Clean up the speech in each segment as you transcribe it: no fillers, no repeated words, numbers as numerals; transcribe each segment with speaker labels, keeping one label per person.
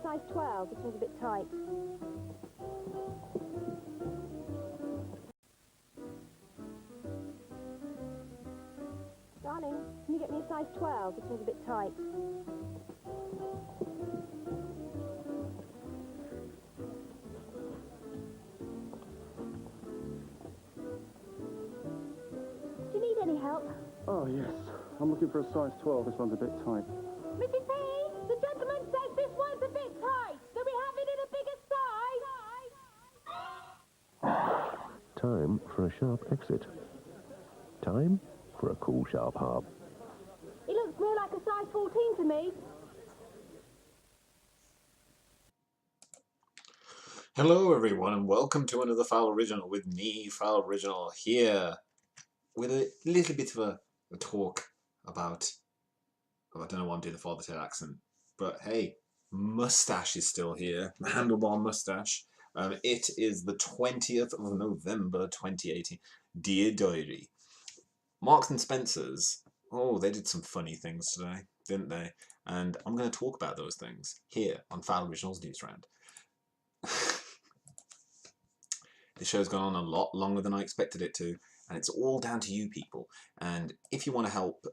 Speaker 1: size 12? This one's a bit tight. Darling, can you get me a size 12? This one's a bit tight. Do you need any help?
Speaker 2: Oh, yes. I'm looking for a size 12. This one's a bit tight.
Speaker 1: Mrs. P, the gentleman says this one's a bit tight. Do we have it in a bigger size?
Speaker 3: Time for a sharp exit. Time for a cool, sharp harp.
Speaker 1: It looks more like a size 14 to me.
Speaker 4: Hello everyone and welcome to another Fowl Original with me, Fowl Original, here with a little bit of a talk about, I don't know why I'm doing the Father Tail accent, but hey, mustache is still here, the handlebar mustache. It is the 20th of November 2018. Dear Diary, Marks and Spencer's, oh, they did some funny things today, didn't they? And I'm going to talk about those things here on Fowl Original's Newsround. The show's gone on a lot longer than I expected it to, and it's all down to you people. And if you want to help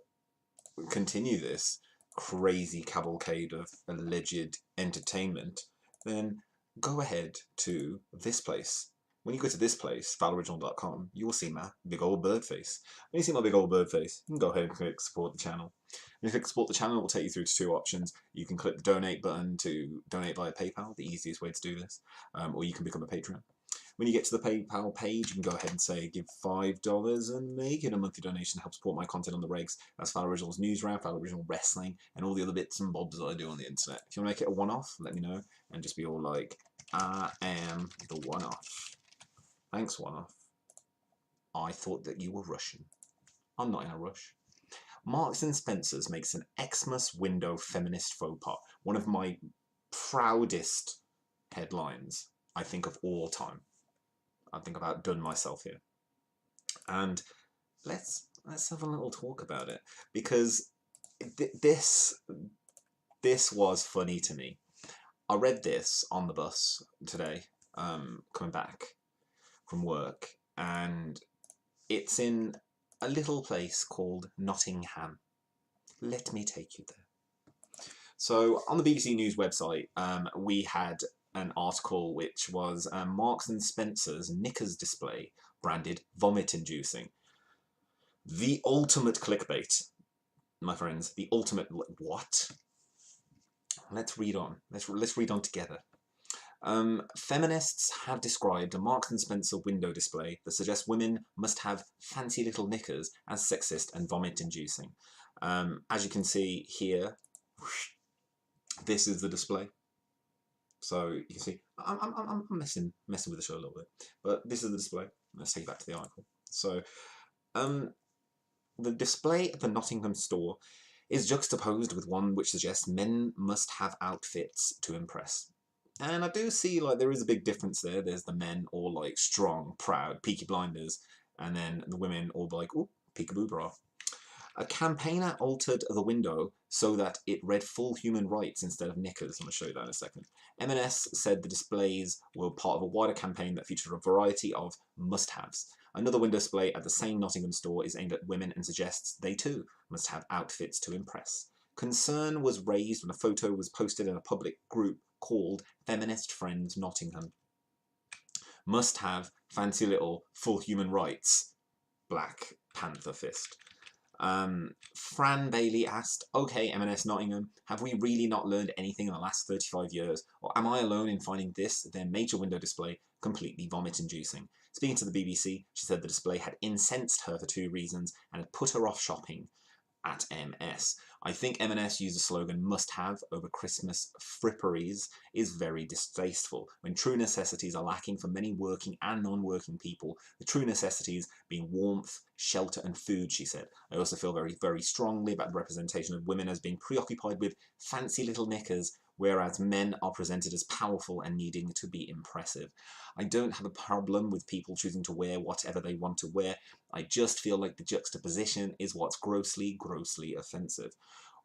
Speaker 4: continue this crazy cavalcade of alleged entertainment, then go ahead to this place. When you go to this place, fowloriginal.com, you will see my big old bird face. When you see my big old bird face, you can go ahead and click support the channel. And if you click support the channel, it will take you through to two options. You can click the donate button to donate via PayPal, the easiest way to do this, or you can become a patron. When you get to the PayPal page, you can go ahead and say give $5 and make it a monthly donation to help support my content on the regs. That's Fowl Original's Newsround, Fowl Original Wrestling, and all the other bits and bobs that I do on the internet. If you want to make it a one-off, let me know, and just be all like, I am the one-off. Thanks, one-off. I thought that you were Russian. I'm not in a rush. Marks and Spencer's makes an Xmas window feminist faux pas. One of my proudest headlines, I think, of all time. I think I've outdone myself here. And let's have a little talk about it, because this was funny to me. I read this on the bus today, coming back from work, and it's in a little place called Nottingham. Let me take you there. So on the BBC News website, we had an article which was Marks and Spencer's knickers display branded vomit-inducing. The ultimate clickbait, my friends. The ultimate what? Let's read on. Let's read on together. Feminists have described a Marks and Spencer window display that suggests women must have fancy little knickers as sexist and vomit-inducing. As you can see here, this is the display. So you can see, I'm messing with the show a little bit, but this is the display. Let's take you back to the article. So, the display at the Nottingham store is juxtaposed with one which suggests men must have outfits to impress. And I do see, like, there is a big difference there. There's the men all, like, strong, proud, Peaky Blinders, and then the women all like, ooh, peekaboo bra. A campaigner altered the window so that it read full human rights instead of knickers. I'm going to show you that in a second. M&S said the displays were part of a wider campaign that featured a variety of must-haves. Another window display at the same Nottingham store is aimed at women and suggests they too must have outfits to impress. Concern was raised when a photo was posted in a public group called Feminist Friends Nottingham. Must have fancy little full human rights. Black Panther fist. Fran Bailey asked, okay, M&S Nottingham, have we really not learned anything in the last 35 years? Or am I alone in finding this, their major window display, completely vomit-inducing? Speaking to the BBC, she said the display had incensed her for two reasons and had put her off shopping at MS. I think M&S used the slogan must have over Christmas fripperies is very distasteful. When true necessities are lacking for many working and non-working people, the true necessities being warmth, shelter and food, she said. I also feel very, very strongly about the representation of women as being preoccupied with fancy little knickers, whereas men are presented as powerful and needing to be impressive. I don't have a problem with people choosing to wear whatever they want to wear. I just feel like the juxtaposition is what's grossly, grossly offensive.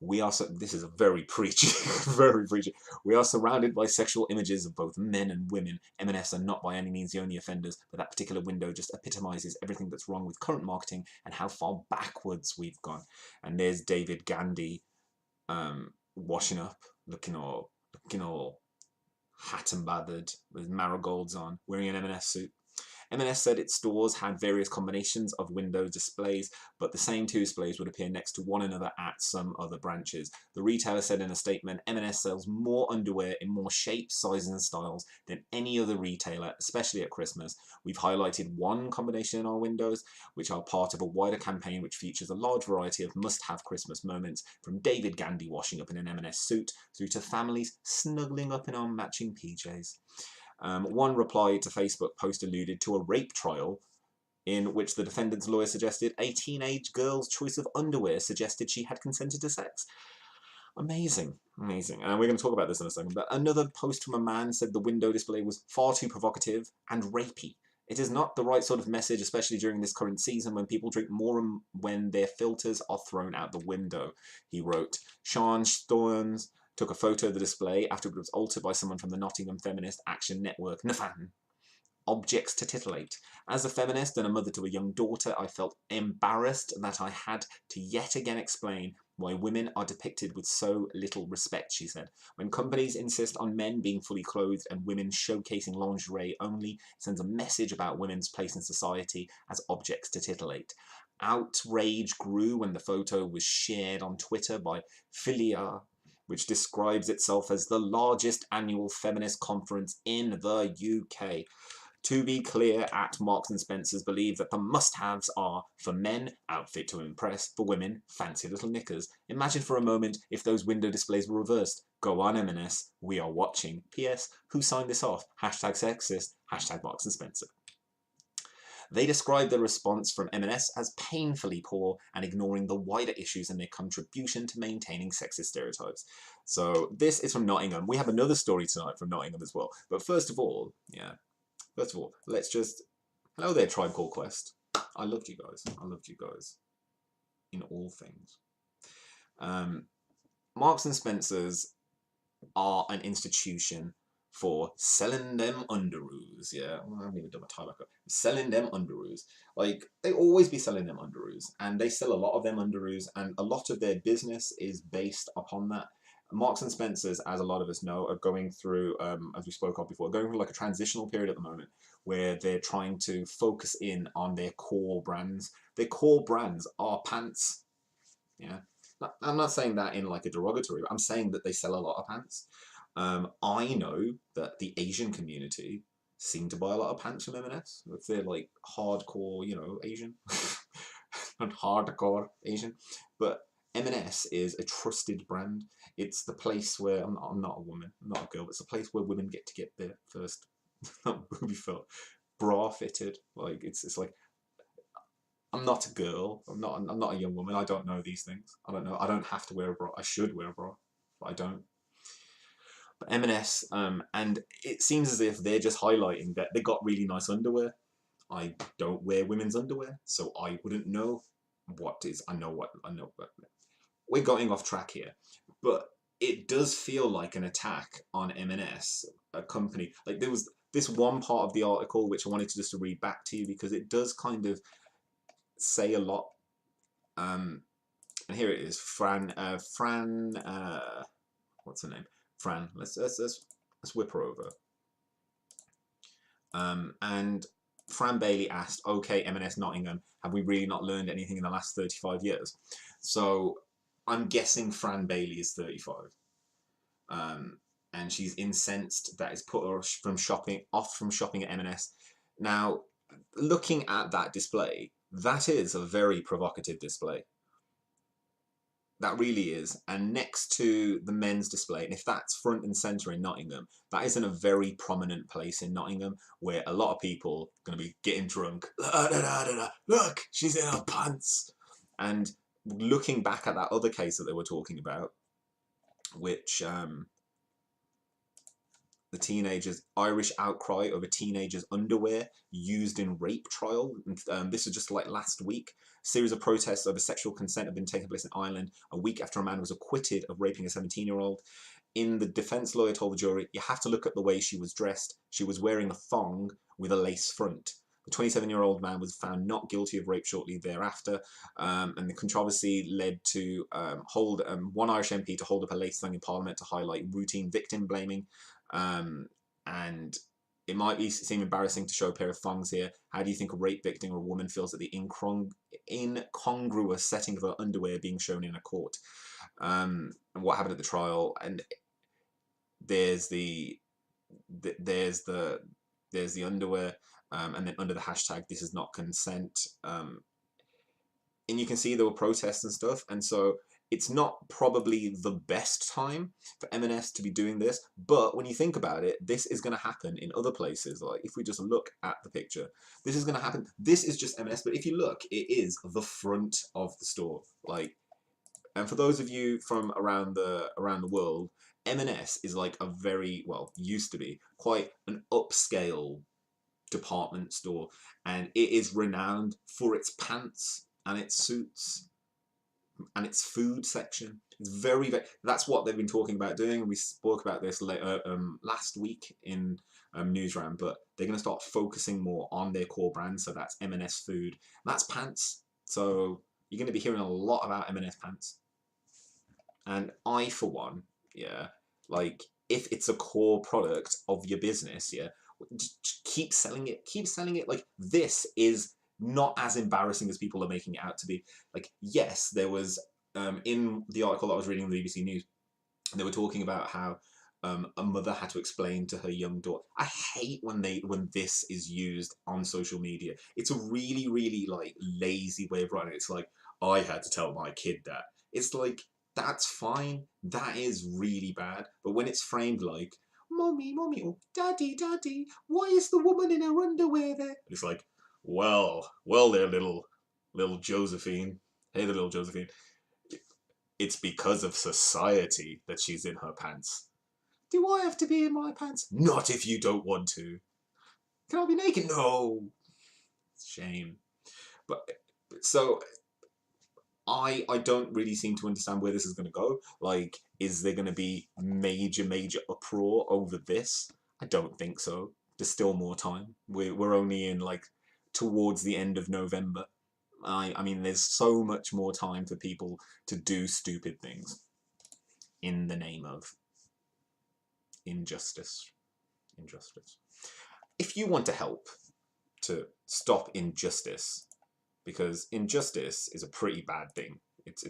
Speaker 4: We are this is a very preachy, very preachy. We are surrounded by sexual images of both men and women. M&S are not by any means the only offenders, but that particular window just epitomizes everything that's wrong with current marketing and how far backwards we've gone. And there's David Gandy washing up, looking all hat and bothered with marigolds on, wearing an M&S suit. M&S said its stores had various combinations of window displays, but the same two displays would appear next to one another at some other branches. The retailer said in a statement, M&S sells more underwear in more shapes, sizes and styles than any other retailer, especially at Christmas. We've highlighted one combination in our windows, which are part of a wider campaign which features a large variety of must-have Christmas moments, from David Gandy washing up in an M&S suit through to families snuggling up in our matching PJs. One reply to Facebook post alluded to a rape trial in which the defendant's lawyer suggested a teenage girl's choice of underwear suggested she had consented to sex. Amazing, amazing. And we're going to talk about this in a second. But another post from a man said the window display was far too provocative and rapey. It is not the right sort of message, especially during this current season when people drink more and when their filters are thrown out the window, he wrote. Sean Storms took a photo of the display after it was altered by someone from the Nottingham feminist action network, NFAN. Objects to titillate. As a feminist and a mother to a young daughter, I felt embarrassed that I had to yet again explain why women are depicted with so little respect, she said. When companies insist on men being fully clothed and women showcasing lingerie only, it sends a message about women's place in society as objects to titillate. Outrage grew when the photo was shared on Twitter by Philia, which describes itself as the largest annual feminist conference in the UK. To be clear, at Marks & Spencer's believe that the must-haves are, for men, outfit to impress, for women, fancy little knickers. Imagine for a moment if those window displays were reversed. Go on, M&S, we are watching. P.S. Who signed this off? Hashtag sexist, hashtag Marks & Spencer. They described the response from M&S as painfully poor and ignoring the wider issues and their contribution to maintaining sexist stereotypes. So this is from Nottingham. We have another story tonight from Nottingham as well. But first of all, let's just... Hello there, Tribe Called Quest. I loved you guys. I loved you guys. In all things. Marks & Spencer's are an institution for selling them underoos, yeah. Well, I haven't even done my tie back up. Selling them underoos. Like, they always be selling them underoos, and they sell a lot of them underoos, and a lot of their business is based upon that. Marks & Spencer's, as a lot of us know, are going through, as we spoke of before, going through like a transitional period at the moment where they're trying to focus in on their core brands. Their core brands are pants, yeah. I'm not saying that in like a derogatory, but I'm saying that they sell a lot of pants. I know that the Asian community seem to buy a lot of pants from M&S. If they're like hardcore, you know, Asian. Not hardcore Asian. But M&S is a trusted brand. It's the place where, I'm not a woman, I'm not a girl, but it's a place where women get to get their first, not booby filled, bra fitted. Like, it's like, I'm not a girl, I'm not a young woman, I don't know these things. I don't know, I don't have to wear a bra. I should wear a bra, but I don't. But M&S, and it seems as if they're just highlighting that they got really nice underwear. I don't wear women's underwear, so I wouldn't know what is. I know, but we're going off track here. But it does feel like an attack on M&S, a company. Like, there was this one part of the article which I wanted to just read back to you because it does kind of say a lot. And here it is, Fran, what's her name? Fran, let's whip her over. And Fran Bailey asked, okay, M&S Nottingham, have we really not learned anything in the last 35 years? So I'm guessing Fran Bailey is 35. And she's incensed that it's put her off from shopping at M&S. Now, looking at that display, that is a very provocative display. That really is. And next to the men's display, and if that's front and centre in Nottingham, that is in a very prominent place in Nottingham where a lot of people are going to be getting drunk. Look, she's in her pants. And looking back at that other case that they were talking about, which the teenagers' Irish outcry over teenagers' underwear used in rape trial. This was just like last week. A series of protests over sexual consent have been taking place in Ireland a week after a man was acquitted of raping a 17-year-old. In the defense lawyer told the jury, you have to look at the way she was dressed. She was wearing a thong with a lace front. The 27-year-old man was found not guilty of rape shortly thereafter, and the controversy led to one Irish MP to hold up a lace thong in Parliament to highlight routine victim blaming. And it might seem embarrassing to show a pair of thongs here. How do you think a rape victim or a woman feels at the incongruous setting of her underwear being shown in a court? And what happened at the trial? And there's the underwear, and then under the hashtag "this is not consent," and you can see there were protests and stuff, and so it's not probably the best time for M&S to be doing this. But when you think about it, this is going to happen in other places. Like if we just look at the picture, this is going to happen. This is just M&S, but if you look, it is the front of the store. Like, and for those of you from around the world, M&S is like a very, well, used to be quite an upscale department store, and it is renowned for its pants and its suits and its food section. It's very, that's what they've been talking about doing, and we spoke about this last week in Newsround, but they're going to start focusing more on their core brand, so that's M&S food. That's pants, so you're going to be hearing a lot about M&S pants. And I, for one, yeah, like, if it's a core product of your business, yeah, just keep selling it. Like, this is not as embarrassing as people are making it out to be. Like, yes, there was, in the article that I was reading on the BBC News, they were talking about how a mother had to explain to her young daughter. I hate when this is used on social media. It's a really, really, like, lazy way of writing it. It's like, I had to tell my kid that. It's like, that's fine. That is really bad. But when it's framed like, Mommy, or Daddy, why is the woman in her underwear there? It's like, well there, little Josephine. Hey, the little Josephine. It's because of society that she's in her pants. Do I have to be in my pants? Not if you don't want to. Can I be naked? No. Shame. But, so, I don't really seem to understand where this is going to go. Like, is there going to be major uproar over this? I don't think so. There's still more time. We're only in, like, towards the end of November. I mean, there's so much more time for people to do stupid things in the name of injustice. If you want to help to stop injustice, because injustice is a pretty bad thing. It's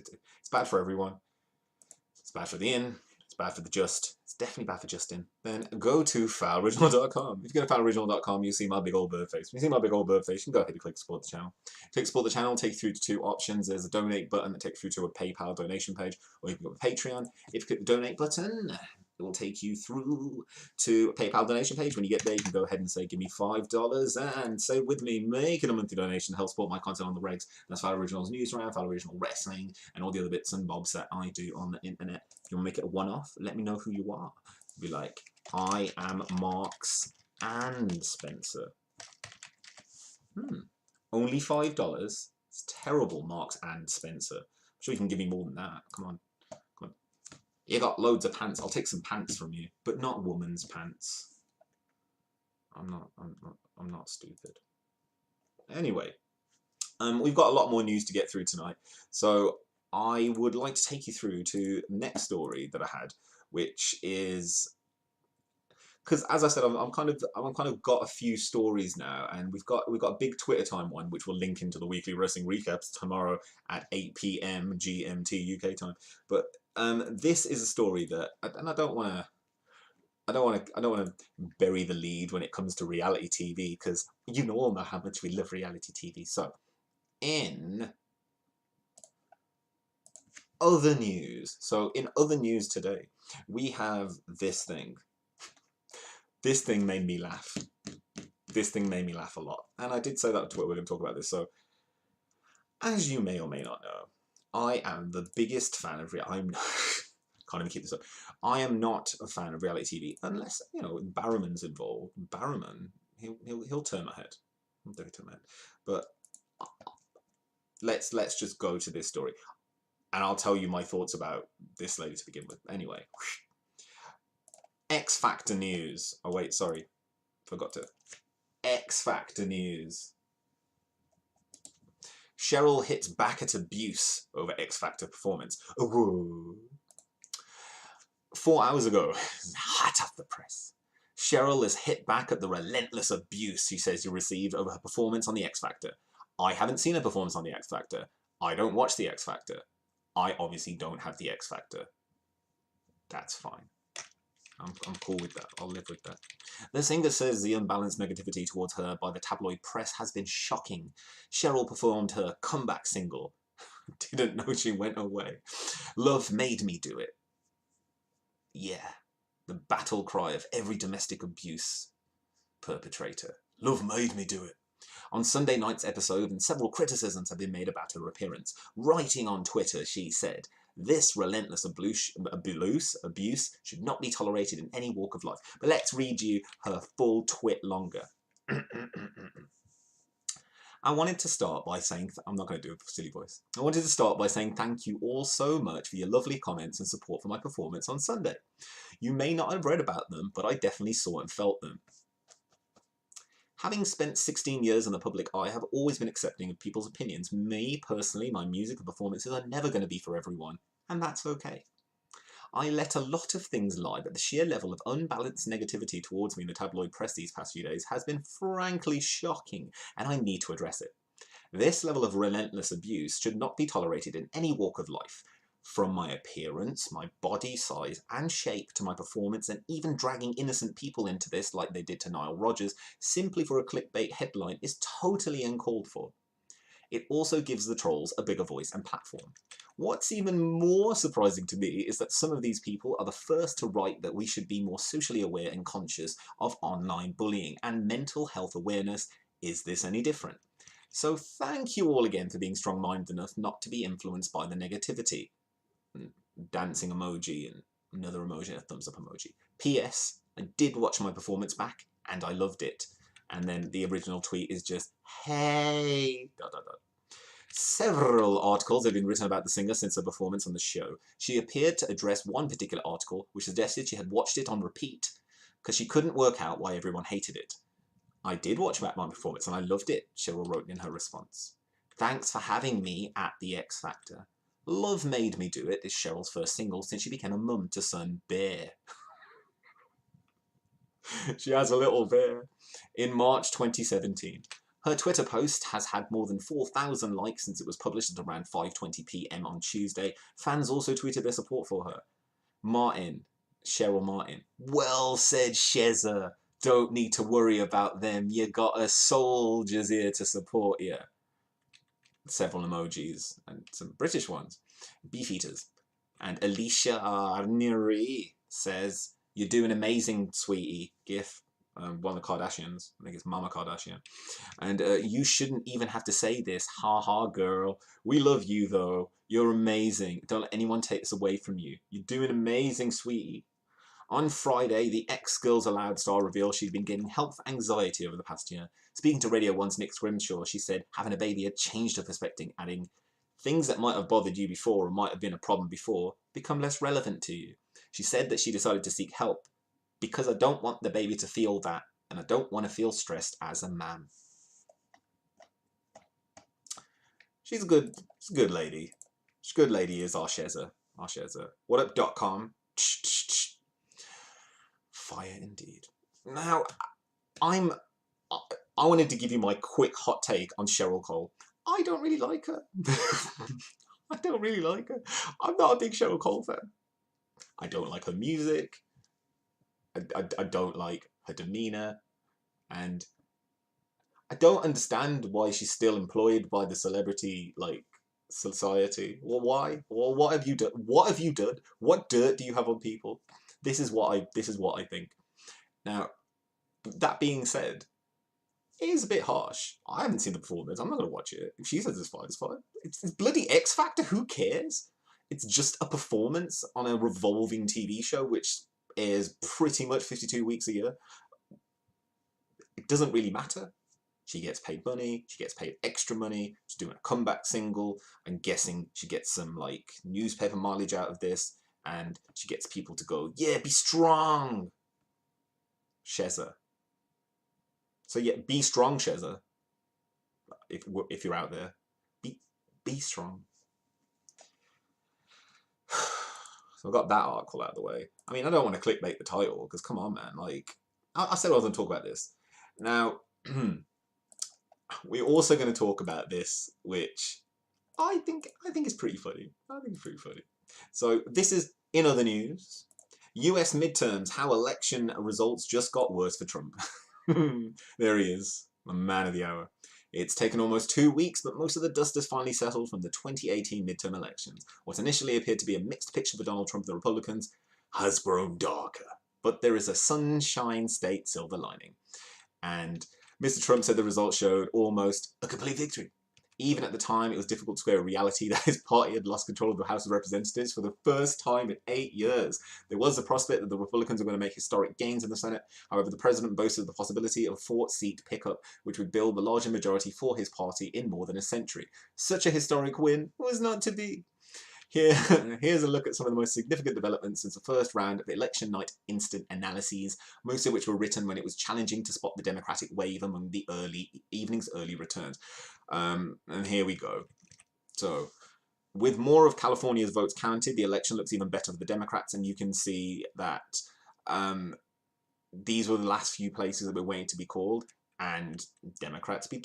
Speaker 4: bad for everyone. It's bad for the in. It's bad for the just. It's definitely bad for Justin. Then go to fowloriginal.com. If you go to fowloriginal.com, you see my big old bird face. When you see my big old bird face, you can go ahead and click support the channel. Click support the channel, take you through to two options. There's a donate button that takes you through to a PayPal donation page, or you can go to Patreon. If you click the donate button, it will take you through to a PayPal donation page. When you get there, you can go ahead and say, give me $5, and say with me, making a monthly donation to help support my content on the regs. That's Fowl Originals Newsround, Fowl Original Wrestling, and all the other bits and bobs that I do on the internet. If you want to make it a one-off, let me know who you are. Be like, I am Marks and Spencer. Only $5? It's terrible, Marks and Spencer. I'm sure you can give me more than that. Come on. You got loads of pants. I'll take some pants from you, but not woman's pants. I'm not stupid. Anyway, we've got a lot more news to get through tonight, so I would like to take you through to the next story that I had, which is, because as I said, I'm kind of got a few stories now, and we've got a big Twitter time one, which will link into the weekly wrestling recaps tomorrow at 8 PM GMT UK time. But this is a story that, and I don't want to bury the lead when it comes to reality TV, because you know how much we love reality TV. So, in other news, today, we have this thing. This thing made me laugh. This thing made me laugh a lot. And I did say that on Twitter, we're going to talk about this. So, as you may or may not know, I am the biggest fan of reality. Can't even keep this up. I am not a fan of reality TV unless, you know, Barrowman's involved. Barrowman, he'll turn my head. He'll definitely turn my head. But let's just go to this story, and I'll tell you my thoughts about this lady to begin with. Anyway, X Factor news. Oh wait, sorry, forgot to. X Factor news. Cheryl hits back at abuse over X Factor performance. Ooh. 4 hours ago, hot off the press, Cheryl has hit back at the relentless abuse she says she received over her performance on the X Factor. I haven't seen her performance on the X Factor. I don't watch the X Factor. I obviously don't have the X Factor. That's fine. I'm cool with that. I'll live with that. The singer says the unbalanced negativity towards her by the tabloid press has been shocking. Cheryl performed her comeback single. Didn't know she went away. Love made me do it. Yeah, the battle cry of every domestic abuse perpetrator. Love made me do it. On Sunday night's episode, and several criticisms have been made about her appearance. Writing on Twitter, she said, "This relentless abuse should not be tolerated in any walk of life." But let's read you her full twit longer. I wanted to start by saying, I'm not going to do a silly voice. I wanted to start by saying thank you all so much for your lovely comments and support for my performance on Sunday. You may not have read about them, but I definitely saw and felt them. Having spent 16 years in the public eye, I have always been accepting of people's opinions. Me, personally, my music and performances are never going to be for everyone, and that's okay. I let a lot of things lie, but the sheer level of unbalanced negativity towards me in the tabloid press these past few days has been frankly shocking, and I need to address it. This level of relentless abuse should not be tolerated in any walk of life. From my appearance, my body size and shape to my performance, and even dragging innocent people into this like they did to Nile Rodgers simply for a clickbait headline is totally uncalled for. It also gives the trolls a bigger voice and platform. What's even more surprising to me is that some of these people are the first to write that we should be more socially aware and conscious of online bullying and mental health awareness. Is this any different? So thank you all again for being strong-minded enough not to be influenced by the negativity. Dancing emoji and another emoji and a thumbs up emoji. P.S. I did watch my performance back and I loved it. And then the original tweet is just, hey, ... Several articles have been written about the singer since her performance on the show. She appeared to address one particular article which suggested she had watched it on repeat because she couldn't work out why everyone hated it. I did watch back my performance and I loved it, Cheryl wrote in her response. Thanks for having me at the X Factor. Love Made Me Do It is Cheryl's first single since she became a mum to son Bear. She has a little bear. In March 2017. Her Twitter post has had more than 4,000 likes since it was published at around 5:20 PM on Tuesday. Fans also tweeted their support for her. Cheryl Martin. Well said, Shezza. Don't need to worry about them. You got a soldiers here to support you. Several emojis and some British ones. Beefeaters. And Alicia Arneri says, "You're doing amazing, sweetie." GIF. One of the Kardashians. I think it's Mama Kardashian. And you shouldn't even have to say this. Ha ha, girl. We love you, though. You're amazing. Don't let anyone take this away from you. You're doing amazing, sweetie. On Friday, the ex-Girls Aloud star revealed she'd been getting health anxiety over the past year. Speaking to Radio 1's Nick Scrimshaw, she said having a baby had changed her perspective, adding, "Things that might have bothered you before or might have been a problem before become less relevant to you." She said that she decided to seek help because I don't want the baby to feel that, and I don't want to feel stressed as a man. She's a good lady. She's a good lady, is our Shezza. Whatup.com. Fire indeed. Now, I wanted to give you my quick hot take on Cheryl Cole. I don't really like her. I don't really like her. I'm not a big Cheryl Cole fan. I don't like her music. I don't like her demeanour, and I don't understand why she's still employed by the celebrity society. Well, why? Well, what have you done? What have you done? What dirt do you have on people? This is what I think. Now, that being said, it is a bit harsh. I haven't seen the performance. I'm not going to watch it. If she says it's fine, it's fine. It's bloody X Factor. Who cares? It's just a performance on a revolving TV show which airs pretty much 52 weeks a year. It doesn't really matter. She gets paid money, she gets paid extra money, she's doing a comeback single. I'm guessing she gets some like newspaper mileage out of this, and she gets people to go, yeah, be strong, Sheza. So yeah, be strong, Sheza. If you're out there, be strong. So I got that article out of the way. I mean, I don't want to clickbait the title because come on, man. Like I said, I was going to talk about this. Now, we're also going to talk about this, which I think is pretty funny. I think it's pretty funny. So this is in other news. US midterms, how election results just got worse for Trump. There he is, the man of the hour. It's taken almost 2 weeks, but most of the dust has finally settled from the 2018 midterm elections. What initially appeared to be a mixed picture for Donald Trump and the Republicans has grown darker. But there is a sunshine state silver lining. And Mr. Trump said the results showed almost a complete victory. Even at the time, it was difficult to square a reality that his party had lost control of the House of Representatives for the first time in 8 years. There was the prospect that the Republicans were going to make historic gains in the Senate. However, the president boasted the possibility of a 4-seat pickup, which would build the larger majority for his party in more than a century. Such a historic win was not to be. Here's a look at some of the most significant developments since the first round of election night instant analyses, most of which were written when it was challenging to spot the Democratic wave among the evening's early returns. And here we go. So, with more of California's votes counted, the election looks even better for the Democrats, and you can see that these were the last few places that were waiting to be called. And Democrats be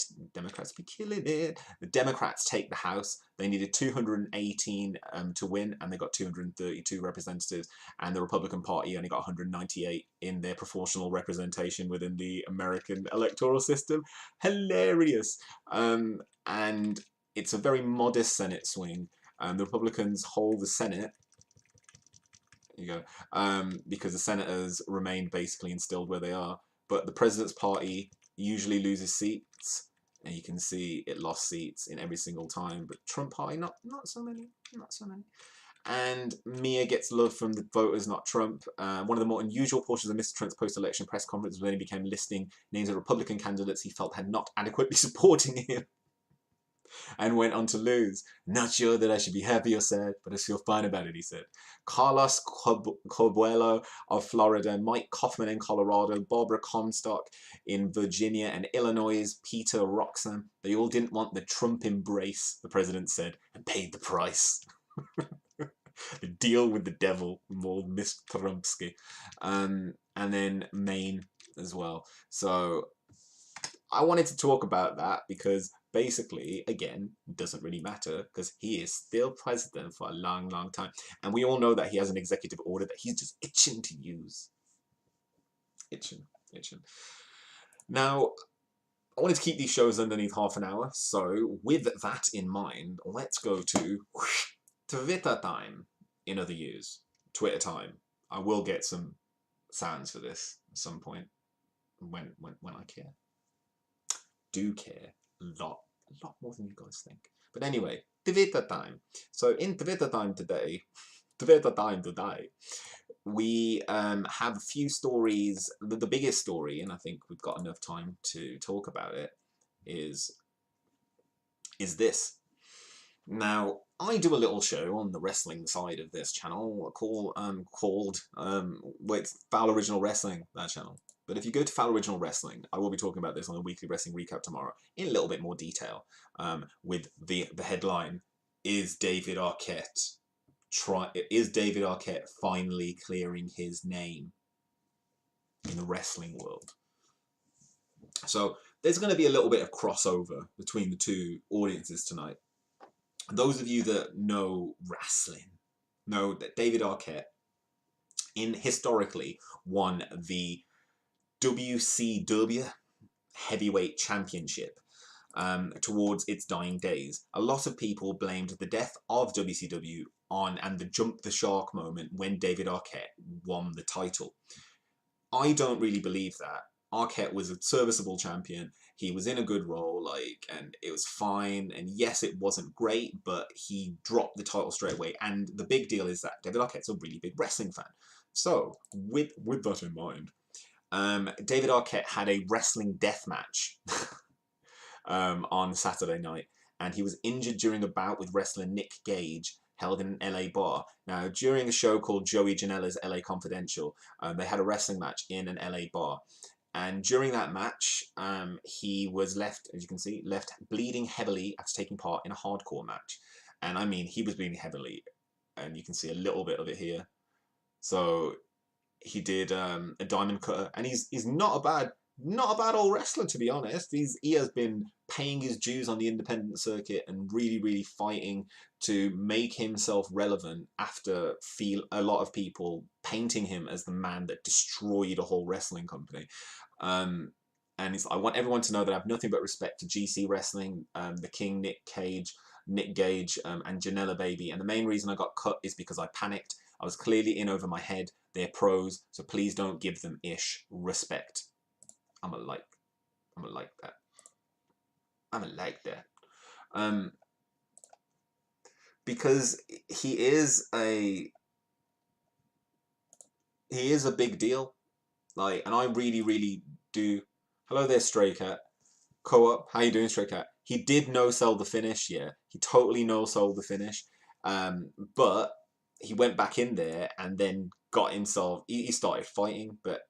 Speaker 4: killing it. The Democrats take the House. They needed 218 to win, and they got 232 representatives. And the Republican Party only got 198 in their proportional representation within the American electoral system. Hilarious. And it's a very modest Senate swing. The Republicans hold the Senate. There you go. Because the senators remained basically instilled where they are. But the president's party usually loses seats, and you can see it lost seats in every single time, but Trump party not so many. And Mia gets love from the voters, not Trump. One of the more unusual portions of Mr. Trump's post-election press conference was when he began listing names of Republican candidates he felt had not adequately supporting him, and went on to lose. Not sure that I should be happy or sad, but I feel fine about it, he said. Carlos Corbuelo of Florida, Mike Kaufman in Colorado, Barbara Comstock in Virginia and Illinois, Peter Roxanne. They all didn't want the Trump embrace, the president said, and paid the price. The deal with the devil, more Miss Trumpsky. And then Maine as well. So I wanted to talk about that because basically, again, it doesn't really matter because he is still president for a long, long time. And we all know that he has an executive order that he's just itching to use. Itching. Now, I wanted to keep these shows underneath half an hour. So with that in mind, let's go to Twitter time in other news. Twitter time. I will get some sounds for this at some point when I care. Do care a lot more than you guys think. But anyway, Twitter time. So in Twitter time today, we have a few stories. The biggest story, and I think we've got enough time to talk about it, is this. Now, I do a little show on the wrestling side of this channel called it's Fowl Original Wrestling, that channel. But if you go to Fowl Original Wrestling, I will be talking about this on the weekly wrestling recap tomorrow in a little bit more detail. With the headline, is David Arquette finally clearing his name in the wrestling world? So there's going to be a little bit of crossover between the two audiences tonight. Those of you that know wrestling know that David Arquette historically won the WCW Heavyweight Championship towards its dying days. A lot of people blamed the death of WCW on and the jump the shark moment when David Arquette won the title. I don't really believe that. Arquette was a serviceable champion. He was in a good role, like, and it was fine. And yes, it wasn't great, but he dropped the title straight away. And the big deal is that David Arquette's a really big wrestling fan. So, with that in mind, David Arquette had a wrestling death match on Saturday night, and he was injured during a bout with wrestler Nick Gage, held in an LA bar. Now, during a show called Joey Janela's LA Confidential, they had a wrestling match in an LA bar. And during that match, he was left, as you can see, left bleeding heavily after taking part in a hardcore match. And I mean, he was bleeding heavily, and you can see a little bit of it here. So he did a diamond cutter, and he's not a bad old wrestler, to be honest. He has been paying his dues on the independent circuit and really fighting to make himself relevant after a lot of people painting him as the man that destroyed a whole wrestling company. And I want everyone to know that I have nothing but respect to GC Wrestling, the King Nick Gage, and Janela Baby. And the main reason I got cut is because I panicked. I was clearly in over my head. They're pros, so please don't give them ish respect. I'm gonna like that. Because he is a big deal. Like, and I really do. Hello there, Stray Cat. Co-op, how you doing, Stray Cat? He did no-sell the finish, yeah. He totally no-sold the finish. But he went back in there and then got himself, he started fighting. But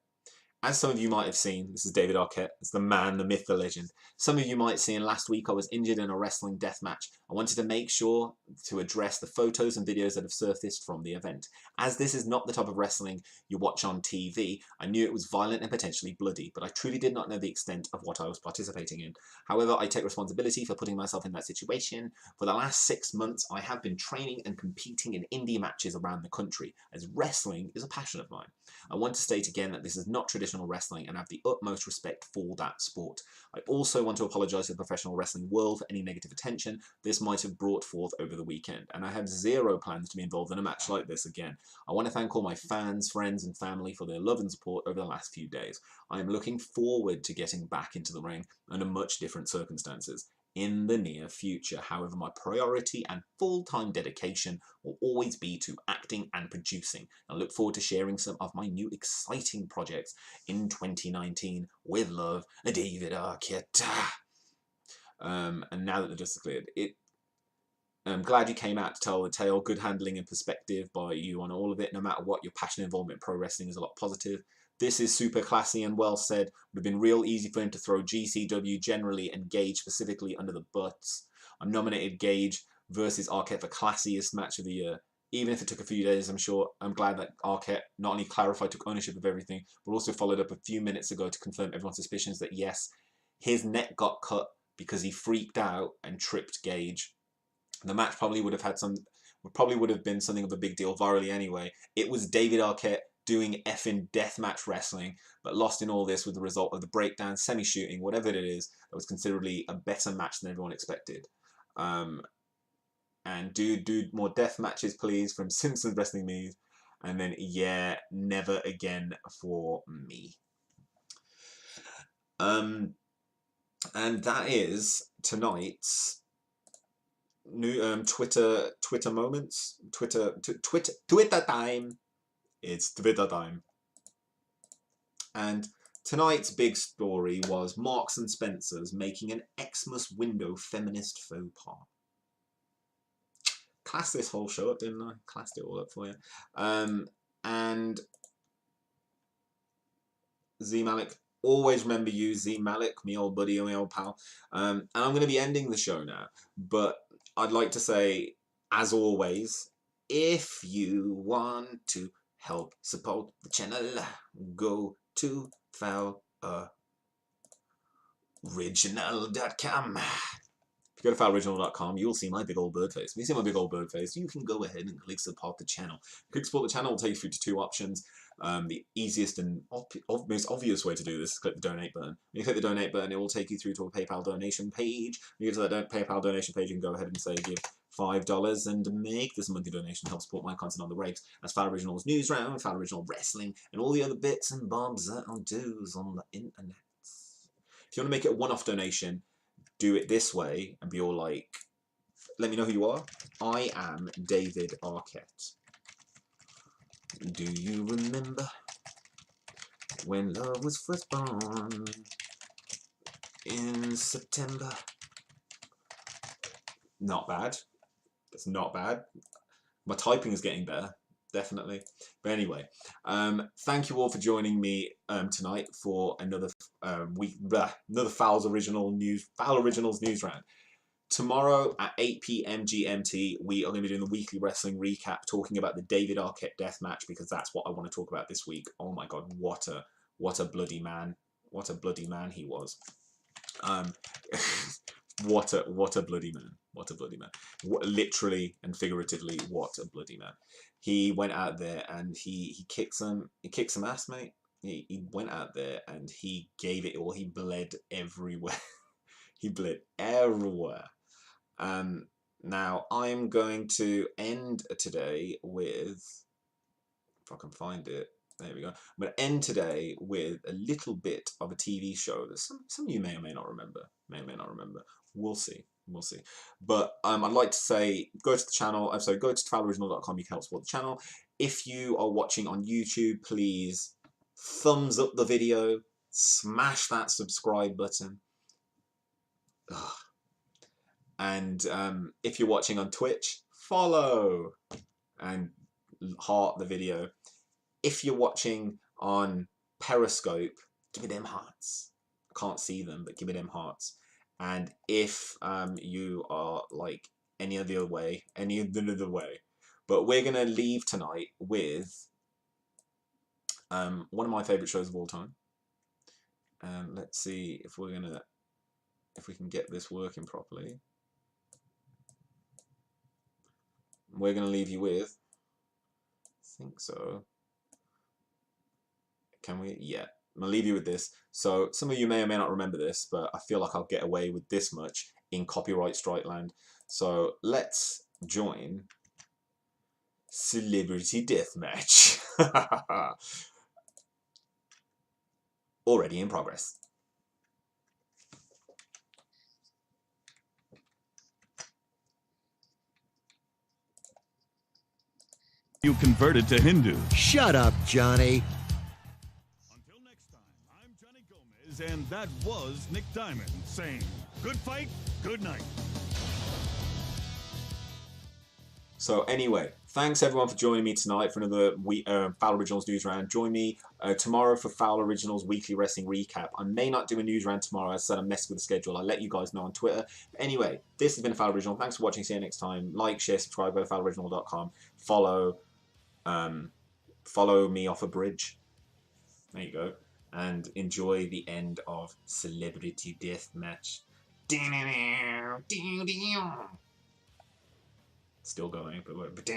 Speaker 4: as some of you might have seen, this is David Arquette. It's the man, the myth, the legend. Some of you might have seen last week I was injured in a wrestling death match. I wanted to make sure to address the photos and videos that have surfaced from the event. As this is not the type of wrestling you watch on TV, I knew it was violent and potentially bloody, but I truly did not know the extent of what I was participating in. However, I take responsibility for putting myself in that situation. For the last 6 months, I have been training and competing in indie matches around the country, as wrestling is a passion of mine. I want to state again that this is not traditional wrestling and I have the utmost respect for that sport. I also want to apologise to the professional wrestling world for any negative attention this might have brought forth over the weekend, and I have zero plans to be involved in a match like this again. I want to thank all my fans, friends and family for their love and support over the last few days. I am looking forward to getting back into the ring under much different circumstances in the near future. However, my priority and full-time dedication will always be to acting and producing. I look forward to sharing some of my new exciting projects in 2019. With love, David Arquette. And now that the dust is cleared, I'm glad you came out to tell the tale. Good handling and perspective by you on all of it. No matter what, your passion and involvement in pro wrestling is a lot positive. This is super classy and well said. Would have been real easy for him to throw GCW generally and Gage specifically under the butts. I nominated Gage versus Arquette for classiest match of the year. Even if it took a few days, I'm glad that Arquette not only clarified, took ownership of everything, but also followed up a few minutes ago to confirm everyone's suspicions that yes, his neck got cut because he freaked out and tripped Gage. The match probably would have been something of a big deal virally anyway. It was David Arquette doing effing deathmatch wrestling, but lost in all this with the result of the breakdown, semi-shooting, whatever it is, that was considerably a better match than everyone expected. And do more death matches, please, from Simpsons Wrestling News. And then, yeah, never again for me. And that is tonight's new Twitter moments. Twitter time. It's Twitter time. And tonight's big story was Marks and Spencer's making an Xmas window feminist faux pas. Classed this whole show up, didn't I? Classed it all up for you. And Z Malik, always remember you, Z Malik, me old buddy, my old pal. And I'm going to be ending the show now, but I'd like to say, as always, if you want to help support the channel, go to fowloriginal.com. If you go to fowloriginal.com, you'll see my big old bird face. If you see my big old bird face, you can go ahead and click support the channel. Click support the channel will take you through to two options. The easiest and most obvious way to do this is click the donate button. When you click the donate button, it will take you through to a PayPal donation page. When you get to that PayPal donation page, you can go ahead and say give $5 and make this monthly donation to help support my content on the regs as Fowl Originals Newsround, Fowl Original Wrestling, and all the other bits and bobs that I'll do on the internet. If you want to make it a one-off donation, do it this way and be all like, let me know who you are. I am David Arquette. Do you remember when love was first born in September? Not bad. That's not bad. My typing is getting better, definitely. But anyway, thank you all for joining me tonight for another another Fowl Originals News Round. Tomorrow at 8 PM GMT, we are going to be doing the weekly wrestling recap, talking about the David Arquette death match, because that's what I want to talk about this week. Oh my God, what a bloody man! What a bloody man he was. What a bloody man! What a bloody man! Literally and figuratively, what a bloody man! He went out there and he kicked some ass, mate. He went out there and he gave it all. He bled everywhere. He bled everywhere. Now I'm going to end today with, if I can find it, there we go. I'm going to end today with a little bit of a TV show that some of you may or may not remember. We'll see. We'll see. But I'd like to say, go to the channel. I'm sorry, go to fowloriginal.com. You can help support the channel. If you are watching on YouTube, please thumbs up the video, smash that subscribe button. Ugh. And if you're watching on Twitch, follow and heart the video. If you're watching on Periscope, give me them hearts. I can't see them, but give me them hearts. And if you are like any other way, but we're gonna leave tonight with one of my favorite shows of all time. Let's see if we can get this working properly. We're gonna leave you with, I think so. Can we? Yeah. I'm gonna leave you with this. So some of you may or may not remember this, but I feel like I'll get away with this much in copyright strike land. So let's join Celebrity Deathmatch. Already in progress.
Speaker 5: You converted to Hindu.
Speaker 6: Shut up, Johnny.
Speaker 5: Until next time, I'm Johnny Gomez, and that was Nick Diamond saying, good fight, good night.
Speaker 4: So anyway, thanks everyone for joining me tonight for another Fowl Originals News Round. Join me tomorrow for Fowl Originals Weekly Wrestling Recap. I may not do a news round tomorrow. As I said, I'm messing with the schedule. I'll let you guys know on Twitter. But anyway, this has been a Fowl Original. Thanks for watching. See you next time. Like, share, subscribe, go to fowloriginal.com. Follow me off a bridge. There you go. And enjoy the end of Celebrity Deathmatch. Still going, but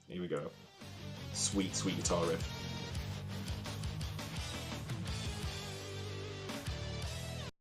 Speaker 4: here we go. Sweet, sweet guitar riff.